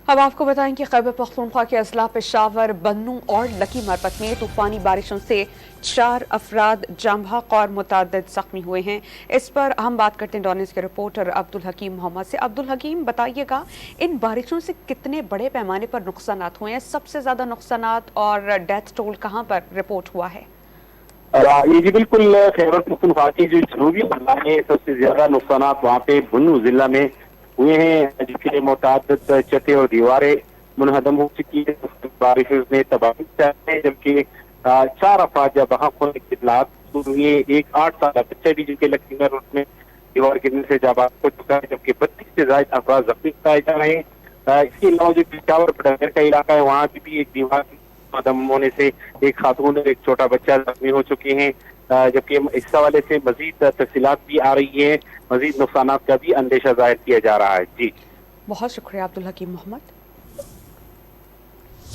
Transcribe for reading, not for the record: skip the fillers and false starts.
अब आपको बताएं कि खैबर पख्तूनख्वा के अजला पेशावर, बन्नू और लकी मरपत में तूफानी बारिशों से 4 अफराद जाम बहक और मुतअद्दिद जख्मी हुए हैं। इस पर हम बात करते हैं डॉनिस के रिपोर्टर अब्दुल हकीम मोहम्मद से। अब्दुल हकीम, बताइएगा इन बारिशों से कितने बड़े पैमाने पर नुकसानात हुए हैं, सबसे ज्यादा नुकसानात और डेथ टोल कहां पर रिपोर्ट हुआ है? ये जी बिल्कुल खैबर पख्तूनख्वा की जो जनूबी अजला है सबसे ज्यादा नुकसान वहाँ पे बन्नू जिला में हुए हैं, जिसके मुतअद्दिद छतें और दीवारें मुनहदम हो चुकी है। बारिश ने तबाही है, जबकि 4 अफराद जब बहक होने की इत्तलात हुई है। एक 8 साल बच्चा भी जिनके लकी रोड में दीवार गिरने से जाबाज हो चुका है, जबकि 32 से ज्यादा अफराद जख्मी बताए जा रहे हैं। इसके अलावा जो पिशावर बटागर का इलाका है वहाँ भी एक दीवार मुनहदम होने से एक खातून और एक छोटा बच्चा जख्मी हो चुके हैं, जबकि इस हवाले से मजीद तफसीलात भी आ रही है, मजीद नुकसान का भी अंदेशा जाहिर किया जा रहा है। जी बहुत शुक्रिया अब्दुल हकीम मोहम्मद।